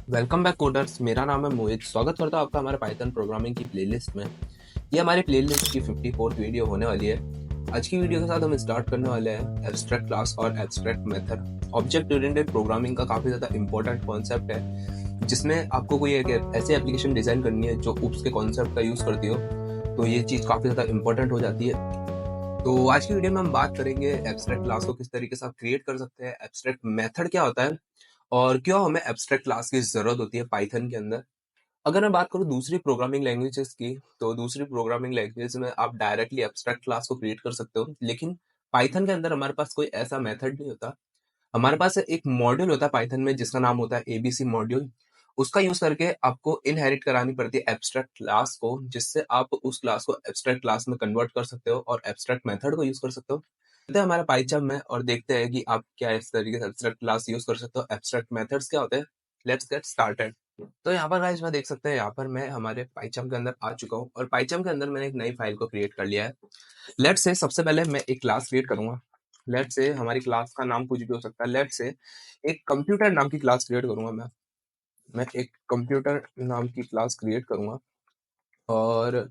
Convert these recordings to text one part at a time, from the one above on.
Welcome back coders. मेरा नाम है मोहित। स्वागत करता हूँ आपका हमारे पाइथन प्रोग्रामिंग की प्लेलिस्ट में। ये हमारी प्लेलिस्ट की 54th वीडियो होने वाली है। आज की वीडियो के साथ हम स्टार्ट करने वाले हैं एब्स्ट्रैक्ट क्लास और abstract method. Object oriented programming का काफ़ी ज़्यादा इंपॉर्टेंट कॉन्सेप्ट है, जिसमें आपको कोई एक ऐसी एप्लीकेशन डिज़ाइन करनी है जो उप्स के कॉन्सेप्ट का यूज़ करती हो, तो ये चीज़ काफ़ी ज़्यादा इंपॉर्टेंट हो जाती है। तो आज की वीडियो में हम बात करेंगे एब्स्ट्रैक्ट क्लास को किस तरीके से आप क्रिएट कर सकते हैं, एब्स्ट्रैक्ट मेथड क्या होता है और क्यों हमें एब्स्ट्रैक्ट क्लास की जरूरत होती है पाइथन के अंदर। अगर मैं बात करूँ दूसरी प्रोग्रामिंग लैंग्वेजेस की, तो दूसरी प्रोग्रामिंग लैंग्वेज में आप डायरेक्टली एब्स्ट्रैक्ट क्लास को क्रिएट कर सकते हो, लेकिन पाइथन के अंदर हमारे पास कोई ऐसा मेथड नहीं होता। हमारे पास एक मॉड्यूल होता है पाइथन में जिसका नाम होता है एबीसी मॉड्यूल। उसका यूज करके आपको इनहेरिट करानी पड़ती है एब्स्ट्रैक्ट क्लास को, जिससे आप उस क्लास को एब्स्ट्रैक्ट क्लास में कन्वर्ट कर सकते हो और एब्स्ट्रैक्ट मेथड को यूज कर सकते हो। चलते हैं हमारा पाइथन में और देखते हैं कि आप क्या इस तरीके से एब्स्ट्रैक्ट क्लास यूज कर सकते हो, एब्स्ट्रैक्ट मेथड्स क्या होते हैं। Let's get started. तो यहाँ पर गाइस मैं देख सकते हैं, यहाँ पर मैं हमारे पाइथन के अंदर आ चुका हूँ और पाइथन के अंदर मैंने एक नई फाइल को क्रिएट कर लिया है। लेट्स से सबसे पहले मैं एक क्लास क्रिएट करूंगा। लेट्स से हमारी क्लास का नाम कुछ भी हो सकता है। लेट्स से एक कंप्यूटर नाम की क्लास क्रिएट करूंगा। मैं एक कंप्यूटर नाम की क्लास क्रिएट करूंगा और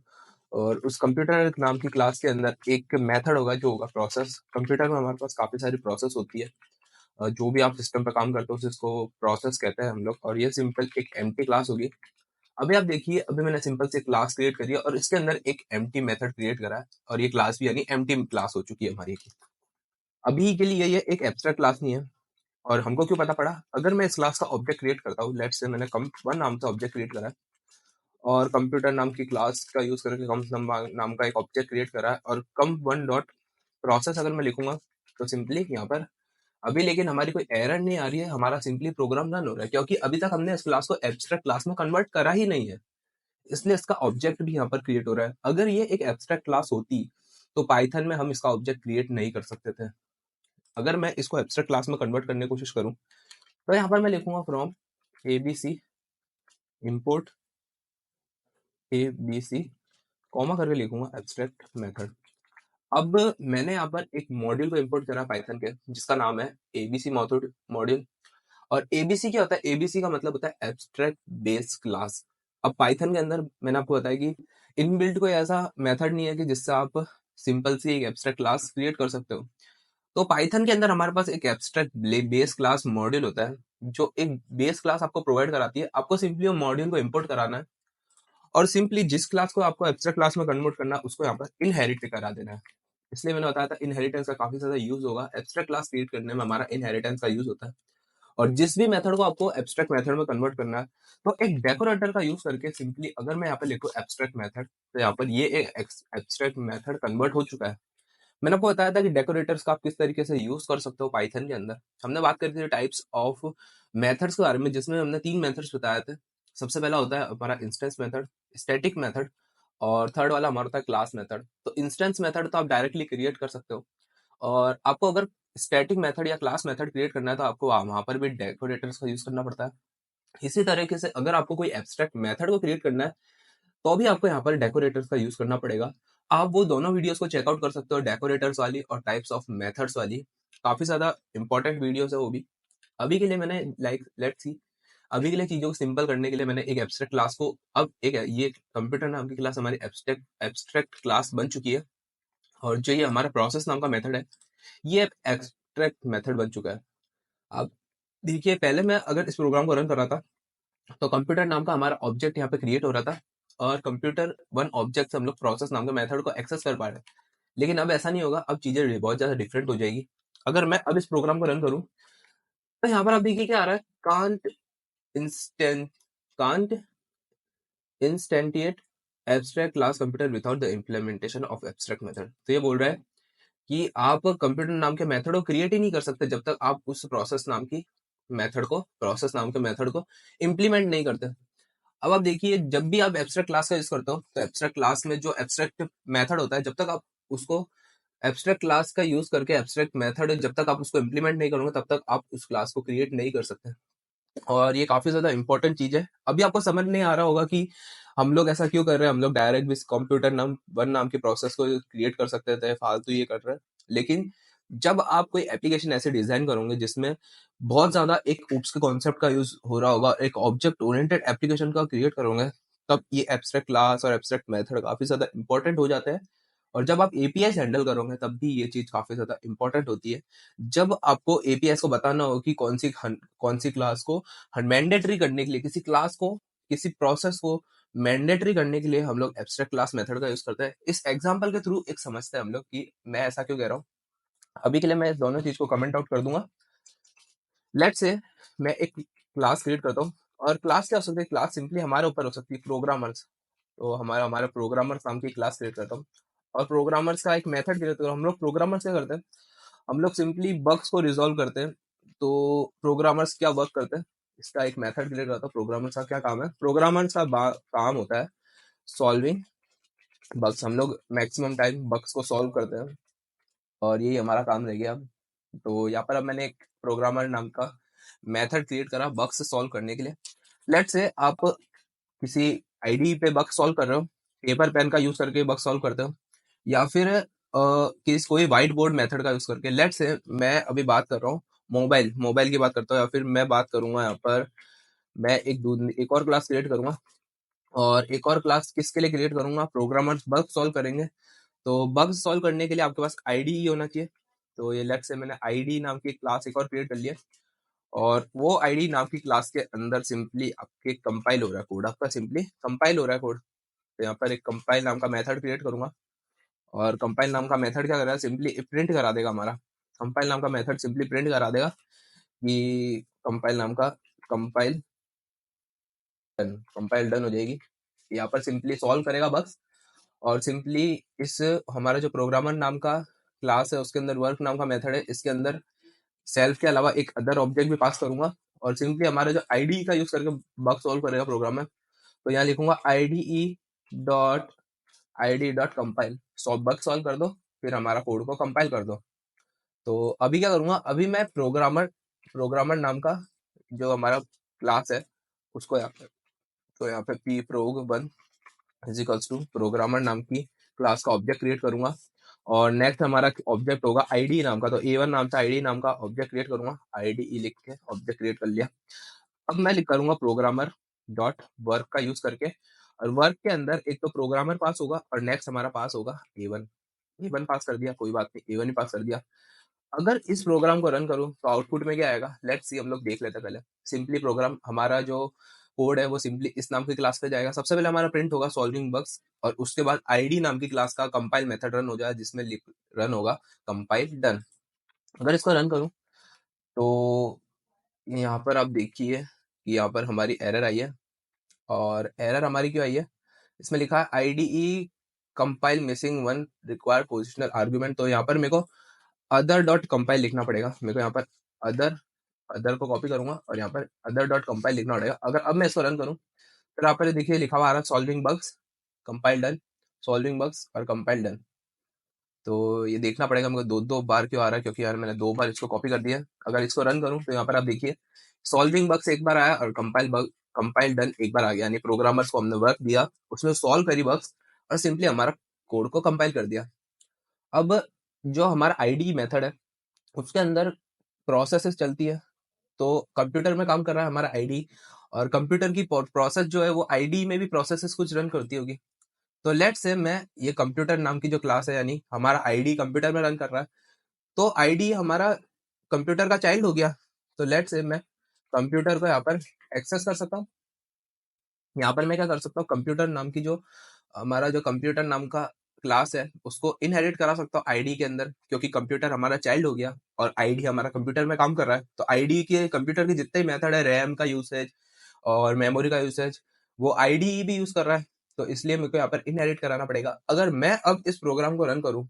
उस कंप्यूटर नाम की क्लास के अंदर एक मेथड होगा जो होगा प्रोसेस। कंप्यूटर में हमारे पास काफी सारी प्रोसेस होती है। जो भी आप सिस्टम पर काम करते हो उसको प्रोसेस कहते हैं हम लोग, और ये सिंपल एक एम्प्टी क्लास होगी। अभी आप देखिए, अभी मैंने सिंपल से क्लास क्रिएट करी है और इसके अंदर एक एम्प्टी मेथड क्रिएट करा है और ये क्लास भी यानी एम्प्टी क्लास हो चुकी है हमारी। अभी के लिए ये एक एब्स्ट्रैक्ट क्लास नहीं है। और हमको क्यों पता पड़ा? अगर मैं इस क्लास का ऑब्जेक्ट क्रिएट करता हूँ, लेट्स से मैंने कंप वन नाम से ऑब्जेक्ट क्रिएट करा है और कंप्यूटर नाम की क्लास का यूज करके कंप नाम का एक ऑब्जेक्ट क्रिएट करा है और कंप वन डॉट प्रोसेस अगर मैं लिखूंगा तो सिंपली यहाँ पर अभी लेकिन हमारी कोई एरर नहीं आ रही है, हमारा सिंपली प्रोग्राम रन हो रहा है, क्योंकि अभी तक हमने इस क्लास को एब्स्ट्रैक्ट क्लास में कन्वर्ट करा ही नहीं है। इसलिए इसका ऑब्जेक्ट भी यहाँ पर क्रिएट हो रहा है। अगर ये एक एब्स्ट्रैक्ट क्लास होती तो पाइथन में हम इसका ऑब्जेक्ट क्रिएट नहीं कर सकते थे। अगर मैं इसको एब्स्ट्रैक्ट क्लास में कन्वर्ट करने की कोशिश करूं तो यहाँ पर मैं लिखूंगा from ABC import ABC comma करके लिखूंगा एब्स्ट्रैक्ट मेथड। अब मैंने यहाँ पर एक मॉड्यूल को इंपोर्ट करा पाइथन के जिसका नाम है एबीसी मेथड मॉड्यूल। और एबीसी क्या होता है? एबीसी का मतलब होता है एब्स्ट्रैक्ट बेस क्लास। अब पाइथन के अंदर मैंने आपको बताया कि इनबिल्ट कोई ऐसा मेथड नहीं है कि जिससे आप सिंपल सी एक एब्स्ट्रैक्ट क्लास क्रिएट कर सकते हो। तो पाइथन के अंदर हमारे पास एक एब्स्ट्रैक्ट बेस क्लास मॉड्यूल होता है जो एक बेस क्लास आपको प्रोवाइड कराती है। आपको सिंपली वो मॉड्यूल को इंपोर्ट कराना है और सिंपली जिस क्लास को आपको एब्स्ट्रैक्ट क्लास में कन्वर्ट करना है उसको यहाँ पर इनहेरिट करा देना है। इसलिए मैंने बताया था इनहेरिटेंस का काफी ज्यादा यूज होगा। एब्स्ट्रैक्ट क्लास क्रिएट करने में हमारा इनहेरिटेंस का यूज होता है। और जिस भी मेथड को आपको एब्स्ट्रैक्ट मेथड में कन्वर्ट करना है तो एक डेकोरेटर का यूज करके सिंपली अगर मैं यहाँ पे लिखूं एब्स्ट्रैक्ट मेथड, तो यहाँ पर ये एक एब्स्ट्रैक्ट मेथड कन्वर्ट हो चुका है। मैंने आपको बताया था कि डेकोरेटर्स का आप किस तरीके से यूज कर सकते हो पाइथन के अंदर। हमने बात करी थी टाइप्स ऑफ मेथड्स के बारे में, जिसमें हमने 3 मेथड्स बताए थे। सबसे पहला होता है हमारा इंस्टेंस मेथड, स्टैटिक मेथड और थर्ड वाला हमारा होता है क्लास मेथड। तो इंस्टेंस मेथड तो आप डायरेक्टली क्रिएट कर सकते हो और आपको अगर स्टैटिक मेथड या क्लास मेथड क्रिएट करना है तो आपको वहां पर भी डेकोरेटर्स का यूज करना पड़ता है। इसी तरीके से अगर आपको कोई एब्स्ट्रैक्ट मेथड को क्रिएट करना है तो भी आपको यहाँ पर डेकोरेटर्स का यूज करना पड़ेगा। आप वो दोनों वीडियोस को चेकआउट कर सकते हो, डेकोरेटर्स वाली और टाइप्स ऑफ मेथड्स वाली। काफी ज्यादा इंपॉर्टेंट वीडियोस है वो भी। अभी के लिए मैंने लेट्स सी, अभी के लिए चीजों को सिंपल करने के लिए मैंने एक एब्स्ट्रैक्ट क्लास को, अब एक ये कंप्यूटर नाम की क्लास हमारी एब्स्ट्रैक्ट एब्स्ट्रैक्ट क्लास बन चुकी है और जो ये हमारा प्रोसेस नाम का मेथड है ये एब्स्ट्रैक्ट मेथड बन चुका है। अब देखिए, पहले मैं अगर इस प्रोग्राम को रन कर रहा था तो कंप्यूटर नाम का हमारा ऑब्जेक्ट यहाँ पे क्रिएट हो रहा था और कंप्यूटर वन ऑब्जेक्ट से हम लोग प्रोसेस नाम के मेथड को एक्सेस कर पा रहे हैं। लेकिन अब ऐसा नहीं होगा, अब चीजें बहुत ज्यादा डिफरेंट हो जाएगी। अगर मैं अब इस प्रोग्राम को रन करूं तो यहाँ पर आप देखिए क्या आ रहा है, can't instant can't instantiate abstract class computer without the implementation of abstract method. तो ये बोल रहा है कि आप कंप्यूटर नाम के मेथड को क्रिएट ही नहीं कर सकते जब तक आप उस प्रोसेस नाम के मेथड को इम्प्लीमेंट नहीं करते। अब आप देखिए, जब भी आप एब्स्ट्रैक्ट क्लास का यूज करते हो तो एब्स्ट्रैक्ट क्लास में जो एब्स्ट्रैक्ट मेथड होता है, जब तक आप उसको एब्स्ट्रैक्ट क्लास का यूज करके एब्स्ट्रैक्ट मेथड जब तक आप उसको इम्प्लीमेंट नहीं करोगे तब तक आप उस क्लास को क्रिएट नहीं कर सकते। और ये काफी ज्यादा इंपॉर्टेंट चीज है। अभी आपको समझ नहीं आ रहा होगा कि हम लोग ऐसा क्यों कर रहे हैं। हम लोग डायरेक्ट भी कंप्यूटर नाम वन नाम के प्रोसेस को क्रिएट कर सकते थे, फालतू ये कर रहे हैं। लेकिन जब आप कोई एप्लीकेशन ऐसे डिजाइन करोगे जिसमें बहुत ज्यादा एक ओप्स के कॉन्सेप्ट का यूज हो रहा होगा, एक ऑब्जेक्ट ओरिएंटेड एप्लीकेशन का क्रिएट करोगे, तब ये एब्स्ट्रैक्ट क्लास और एब्स्ट्रैक्ट मेथड काफी ज्यादा इंपॉर्टेंट हो जाते हैं। और जब आप एपीआई हैंडल करोगे तब भी ये चीज काफी ज्यादा इंपॉर्टेंट होती है। जब आपको एपीआई को बताना हो कि कौन सी क्लास को मैंडेटरी करने के लिए, किसी क्लास को, किसी प्रोसेस को मैंडेटरी करने के लिए हम लोग एब्स्ट्रैक्ट क्लास मेथड का यूज करते हैं। इस एग्जांपल के थ्रू एक समझते हैं हम लोग कि मैं ऐसा क्यों कह रहा हूँ। अभी के लिए मैं दोनों चीज को कमेंट आउट कर दूंगा। लेट्स से मैं एक क्लास क्रिएट करता हूँ, और क्लास क्या हो सकती है, क्लास सिंपली हमारे ऊपर हो सकती है, प्रोग्रामर्स। तो हमारा हमारा प्रोग्रामर्स नाम की क्लास क्रिएट करता हूँ, और प्रोग्रामर्स का एक मेथड क्रिएट करता हूँ। हम लोग प्रोग्रामर्स क्या करते हैं, हम लोग सिंपली बग्स को रिजॉल्व करते हैं। तो प्रोग्रामर्स क्या वर्क करते हैं, इसका एक मेथड क्रिएट करता हूँ। प्रोग्रामर्स का क्या काम है, प्रोग्रामर्स का काम होता है सॉल्विंग बग्स। हम लोग मैक्सिमम टाइम बग्स को सॉल्व करते हैं, और यही हमारा काम रह गया अब। तो यहाँ पर अब मैंने एक प्रोग्रामर नाम का मेथड क्रिएट करा बग्स सॉल्व करने के लिए। लेट्स से आप किसी आईडी पे बग सॉल्व कर रहे हो, पेपर पेन का यूज करके बग सॉल्व करते हो, या फिर कोई व्हाइट बोर्ड मेथड का यूज करके। लेट्स से मैं अभी बात कर रहा हूँ मोबाइल मोबाइल की बात करता हूँ, या फिर मैं बात करूंगा यहाँ पर, मैं एक और क्लास क्रिएट करूंगा। और एक और क्लास किसके लिए क्रिएट करूंगा, प्रोग्रामर्स बग सॉल्व करेंगे। तो बग सॉल्व करने के लिए आपके पास आईडी ही होना चाहिए। तो ये लेट्स से मैंने आईडी नाम की क्लास एक और क्रिएट कर लिया, और वो आईडी नाम की क्लास के अंदर सिंपली आपके कंपाइल हो रहा है कोड, आपका सिंपली कंपाइल हो रहा है कोड। तो यहाँ पर एक कंपाइल नाम का मेथड क्रिएट करूंगा, और कंपाइल नाम का मेथड क्या कर रहा है, सिंपली प्रिंट करा देगा हमारा। कंपाइल नाम का मेथड सिंपली प्रिंट करा देगा कि कंपाइल नाम का कंपाइल कंपाइल डन हो जाएगी। यहाँ पर सिंपली सॉल्व करेगा बग्स, और सिंपली इस हमारा जो प्रोग्रामर नाम का क्लास है उसके अंदर वर्क नाम का मेथड है, इसके अंदर सेल्फ के अलावा एक अदर ऑब्जेक्ट भी पास करूंगा, और सिंपली हमारा जो आईडी का यूज करके बग सॉल्व करेगा प्रोग्रामर। तो यहाँ लिखूंगा id.id.compile, बग सॉल्व कर दो, फिर हमारा कोड को कंपाइल कर दो। तो अभी क्या करूंगा, अभी मैं प्रोग्रामर नाम का जो हमारा क्लास है उसको यहाँ पे, तो यहाँ पे p prog1 is equals to programmer नाम की क्लास का ऑब्जेक्ट क्रिएट करूंगा। और नेक्स्ट हमारा ऑब्जेक्ट होगा आईडी नाम का, तो a1 नाम से आईडी नाम का ऑब्जेक्ट क्रिएट करूंगा, आईडी लिख के ऑब्जेक्ट क्रिएट कर लिया। अब मैं लिख करूंगा प्रोग्रामर डॉट वर्क का यूज करके, और वर्क के अंदर एक तो प्रोग्रामर पास होगा, और नेक्स्ट हमारा पास होगा ए वन पास कर दिया, कोई बात नहीं, ए वन ही पास कर दिया। अगर इस प्रोग्राम को रन करूं तो आउटपुट में क्या आएगा, लेट्स सी, हम लोग देख लेते हैं पहले। सिंपली प्रोग्राम हमारा जो कोड है वो सिंपली इस नाम की क्लास पे जाएगा। सबसे पहले हमारा प्रिंट होगा सॉल्विंग बग्स, और उसके बाद आईडी नाम की क्लास का कंपाइल मेथड रन हो जाए, जिसमें रन होगा कंपाइल डन। अगर इसको रन करूं तो यहाँ पर आप देखिए कि यहाँ पर हमारी एरर आई है। और एरर हमारी क्यों आई है, इसमें लिखा है IDE compile missing one required positional argument. तो यहाँ पर मेरे को अदर डॉट कंपाइल लिखना पड़ेगा। मेरे को यहाँ पर अदर अदर को कॉपी करूंगा, और यहाँ पर अदर डॉट कंपाइल लिखना पड़ेगा। अगर अब मैं इसको रन करूँ तो यहाँ पर देखिए लिखा हुआ आ रहा है solving bugs compile done, solving bugs और कंपाइल डन। तो ये देखना पड़ेगा मेरे को दो दो बार क्यों आ रहा है, क्योंकि यार मैंने दो बार इसको कॉपी कर दिया है। अगर इसको रन करूँ तो यहाँ पर आप देखिए सॉल्विंग बग्स एक बार आया, और कंपाइल डन एक बार आ गया। यानी प्रोग्रामर्स को हमने वर्क दिया, उसमें सॉल्व करी बग्स, और सिंपली हमारा कोड को कंपाइल कर दिया। अब जो हमारा आईडी मेथड है उसके अंदर प्रोसेसेस चलती है। तो कंप्यूटर में काम कर रहा है हमारा आईडी, और कंप्यूटर की प्रोसेस जो है वो आईडी में भी प्रोसेसेस कुछ रन करती होगी। तो लेट्स से मैं ये कंप्यूटर नाम की जो क्लास है, यानी हमारा आईडी कंप्यूटर में रन कर रहा है, तो आईडी हमारा कंप्यूटर का चाइल्ड हो गया। तो लेट्स से मैं कंप्यूटर को यहाँ पर एक्सेस कर सकता हूँ। यहाँ पर मैं क्या कर सकता हूँ, कंप्यूटर नाम की जो हमारा जो कंप्यूटर नाम का क्लास है उसको इनहेरिट करा सकता हूँ आईडी के अंदर, क्योंकि कंप्यूटर हमारा चाइल्ड हो गया और आईडी हमारा कंप्यूटर में काम कर रहा है। तो आईडी के कंप्यूटर के जितने मेथड है, रैम का यूसेज और मेमोरी का यूसेज, वो आईडी भी यूज कर रहा है। तो इसलिए मेरे को यहाँ पर इनहेरिट कराना पड़ेगा। अगर मैं अब इस प्रोग्राम को रन करूँ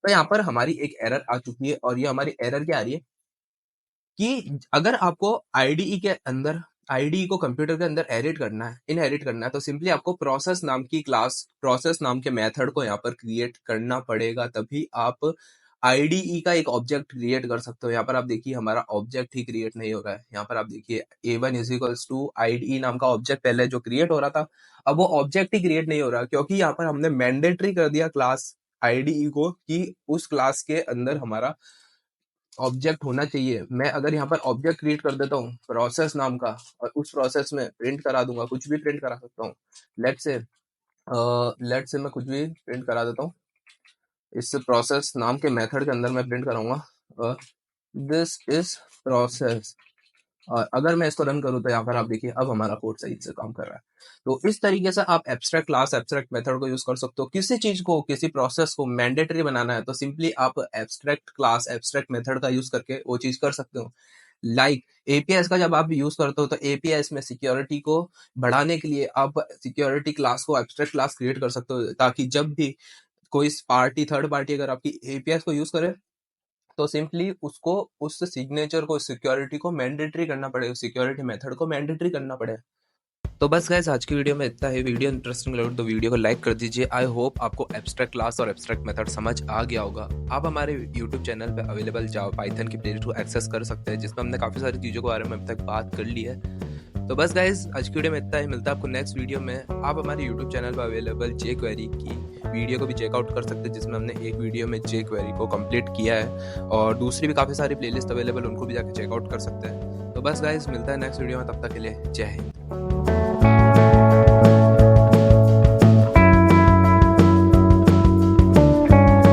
तो यहाँ पर हमारी एक एरर आ चुकी है। और ये हमारी एरर क्या आ रही है कि अगर आपको आईडी को कंप्यूटर के अंदर इनहेरिट करना है, तो सिंपली आपको प्रोसेस नाम के मेथड को यहाँ पर क्रिएट करना पड़ेगा, तभी आप आईडीई का एक ऑब्जेक्ट क्रिएट कर सकते हो। यहाँ पर आप देखिए हमारा ऑब्जेक्ट ही क्रिएट नहीं हो रहा है। यहाँ पर आप देखिए a1 is equals to IDE नाम का ऑब्जेक्ट पहले जो क्रिएट हो रहा था, अब वो ऑब्जेक्ट ही क्रिएट नहीं हो रहा, क्योंकि यहाँ पर हमने मैंडेटरी कर दिया क्लास आईडीई को कि उस क्लास के अंदर हमारा ऑब्जेक्ट होना चाहिए। मैं अगर यहाँ पर ऑब्जेक्ट क्रिएट कर देता हूँ प्रोसेस नाम का, और उस प्रोसेस में प्रिंट करा दूंगा, कुछ भी प्रिंट करा सकता हूँ। लेट से मैं कुछ भी प्रिंट करा देता हूँ। इस प्रोसेस नाम के मेथड के अंदर मैं प्रिंट कराऊंगा दिस इज प्रोसेस, और अगर मैं इसको रन करूँ तो यहाँ पर आप देखिए अब हमारा कोड सही से काम कर रहा है। तो इस तरीके से आप एब्स्ट्रैक्ट क्लास एब्स्ट्रैक्ट मेथड को यूज कर सकते हो। किसी चीज को, किसी प्रोसेस को मैंडेटरी बनाना है तो सिंपली आप एब्स्ट्रैक्ट क्लास एब्स्ट्रैक्ट मेथड का यूज करके वो चीज कर सकते हो। लाइक एपीएस का जब आप यूज करते हो तो एपीएस में सिक्योरिटी को बढ़ाने के लिए आप सिक्योरिटी क्लास को एब्स्ट्रैक्ट क्लास क्रिएट कर सकते हो, ताकि जब भी कोई पार्टी, थर्ड पार्टी अगर आपकी एपीएस को यूज करे तो सिंपली उसको उस सिग्नेचर को, सिक्योरिटी को मैंडेटरी करना पड़ेगा, सिक्योरिटी मेथड को मैंडेटरी करना पड़ेगा। तो बस गाइस आज की वीडियो में इतना ही। वीडियो इंटरेस्टिंग लगे तो वीडियो को लाइक कर दीजिए। आई होप आपको एब्स्ट्रैक्ट क्लास और एब्स्ट्रैक्ट मेथड समझ आ गया होगा। आप हमारे यूट्यूब चैनल पे अवेलेबल जावा पाइथन की प्लेलिस्ट को एक्सेस कर सकते हैं, जिसमें हमने काफ़ी सारी चीज़ों के बारे में अब तक बात कर ली है। तो बस गाइस आज की वीडियो में इतना ही। मिलता है आपको नेक्स्ट वीडियो में। आप हमारे यूट्यूब चैनल पर अवेलेबल जे क्वेरी की वीडियो को भी चेकआउट कर सकते हैं, जिसमें हमने एक वीडियो में जे क्वेरी को कंप्लीट किया है, और दूसरी भी काफ़ी सारी प्लेलिस्ट अवेलेबल, उनको भी जाके चेकआउट कर सकते हैं। तो बस गाइस मिलता है नेक्स्ट वीडियो में, तब तक के लिए जय हिंद।